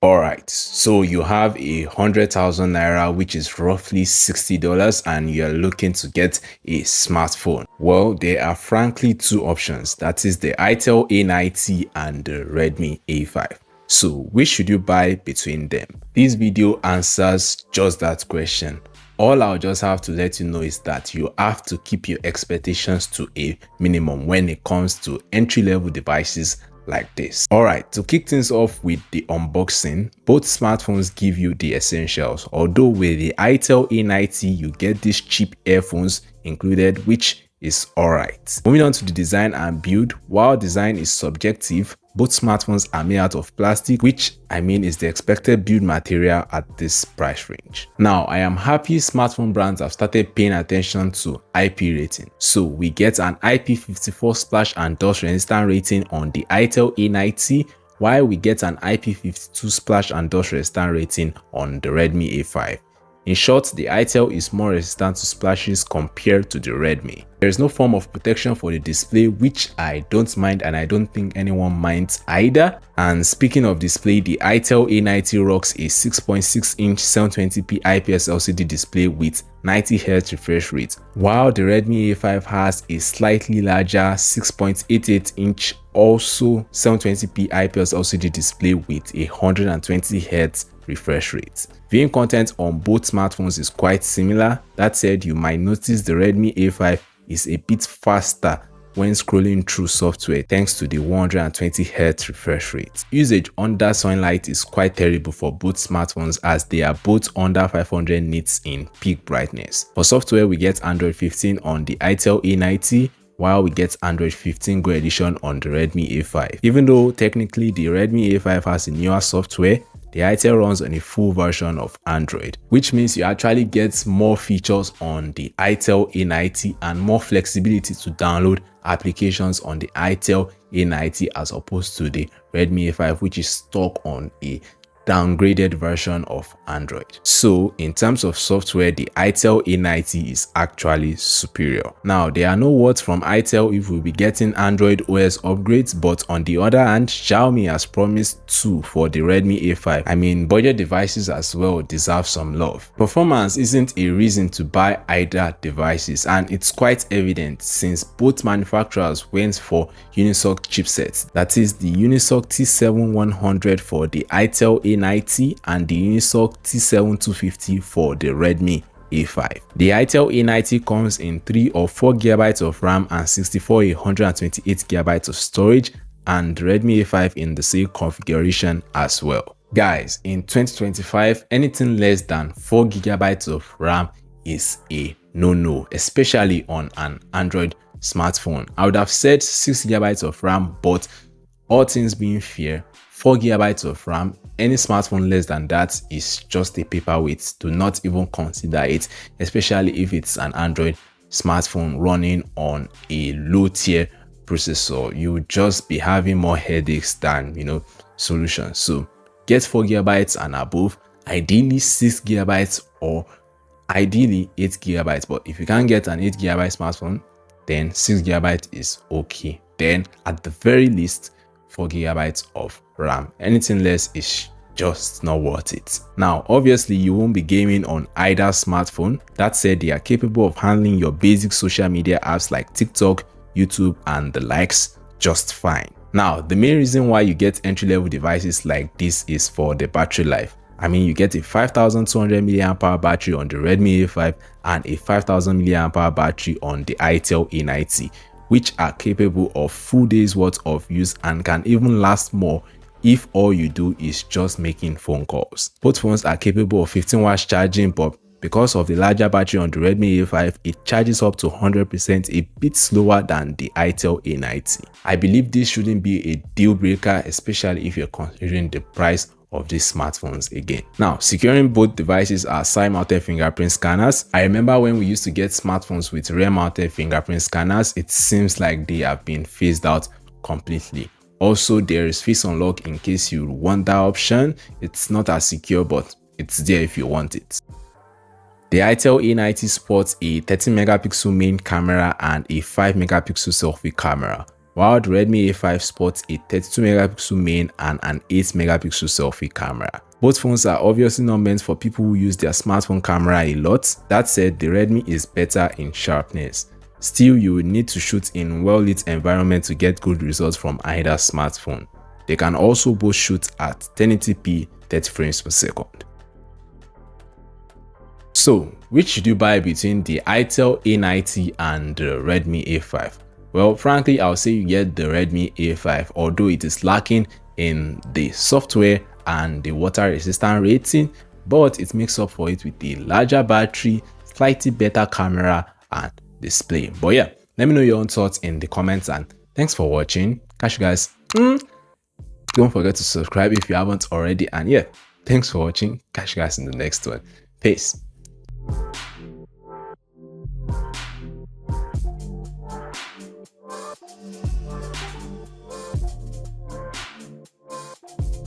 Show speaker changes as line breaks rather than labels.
Alright, so you have 100,000 naira, which is roughly $60, and you're looking to get a smartphone. Well, there are frankly two options, that is the Itel A90 and the Redmi A5. So which should you buy between them? This video answers just that question. All I'll just have to let you know is that you have to keep your expectations to a minimum when it comes to entry-level devices like this. Alright, to kick things off with the unboxing, both smartphones give you the essentials, although with the Itel A90 you get these cheap earphones included, which is alright. Moving on to the design and build, while design is subjective, both smartphones are made out of plastic, which is the expected build material at this price range. Now, I am happy smartphone brands have started paying attention to IP rating. So we get an IP54 splash and dust resistant rating on the Itel A90, while we get an IP52 splash and dust resistant rating on the Redmi A5. In short, the Itel is more resistant to splashes compared to the Redmi. There is no form of protection for the display, which I don't mind, and I don't think anyone minds either. And speaking of display, the Itel A90 rocks a 6.6-inch 720p IPS LCD display with 90Hz refresh rate, while the Redmi A5 has a slightly larger 6.88-inch also 720p IPS LCD display with a 120Hz refresh rate. Viewing content on both smartphones is quite similar. That said, you might notice the Redmi A5 is a bit faster when scrolling through software thanks to the 120Hz refresh rate. Usage under sunlight is quite terrible for both smartphones as they are both under 500 nits in peak brightness. For software, we get Android 15 on the Itel A90, while we get Android 15 Go Edition on the Redmi A5. Even though technically the Redmi A5 has a newer software, the Itel runs on a full version of Android, which means you actually get more features on the Itel A90 and more flexibility to download applications on the Itel A90 as opposed to the Redmi A5, which is stuck on a downgraded version of Android. So in terms of software, the Itel A90 is actually superior. Now, there are no words from Itel if we'll be getting Android OS upgrades, but on the other hand, Xiaomi has promised 2 for the Redmi A5. Budget devices as well deserve some love. Performance isn't a reason to buy either devices, and it's quite evident since both manufacturers went for Unisoc chipsets, that is the Unisoc T7100 for the Itel A90 and the Unisoc T7250 for the Redmi A5. The Itel A90 comes in 3 or 4 GB of RAM and 64 or 128 GB of storage, and the Redmi A5 in the same configuration as well. Guys, in 2025, anything less than 4 GB of RAM is a no-no, especially on an Android smartphone. I would have said 6 GB of RAM, but all things being fair, 4 GB of RAM, any smartphone less than that is just a paperweight. Do not even consider it, especially if it's an Android smartphone running on a low tier processor. You would just be having more headaches than solutions. So get 4 GB and above, ideally 6 GB or ideally 8 GB. But if you can't get an 8 GB smartphone, then 6 GB is okay. Then at the very least 4 GB of RAM. Anything less is just not worth it. Now, obviously, you won't be gaming on either smartphone. That said, they are capable of handling your basic social media apps like TikTok, YouTube, and the likes just fine. Now, the main reason why you get entry-level devices like this is for the battery life. You get a 5200 mAh battery on the Redmi A5 and a 5000 mAh battery on the Itel A90, which are capable of full days worth of use and can even last more if all you do is just making phone calls. Both phones are capable of 15 watts charging, but because of the larger battery on the Redmi A5, it charges up to 100%, a bit slower than the Itel A90. I believe this shouldn't be a deal breaker, especially if you're considering the price of these smartphones again. Now, securing both devices are side-mounted fingerprint scanners. I remember when we used to get smartphones with rear-mounted fingerprint scanners, it seems like they have been phased out completely. Also, there is face unlock in case you want that option. It's not as secure, but it's there if you want it. The Itel A90 sports a 13 megapixel main camera and a 5 megapixel selfie camera. while the Redmi A5 sports a 32 megapixel main and an 8 megapixel selfie camera. Both phones are obviously not meant for people who use their smartphone camera a lot. That said, the Redmi is better in sharpness. Still, you will need to shoot in well-lit environment to get good results from either smartphone. They can also both shoot at 1080p 30 frames per second. So, which should you buy between the Itel A90 and the Redmi A5? Well, frankly, I'll say you get the Redmi A5, although it is lacking in the software and the water resistant rating, but it makes up for it with the larger battery, slightly better camera and display. But yeah, let me know your own thoughts in the comments, and thanks for watching. Catch you guys. Don't forget to subscribe if you haven't already, and yeah, thanks for watching. Catch you guys in the next one. Peace.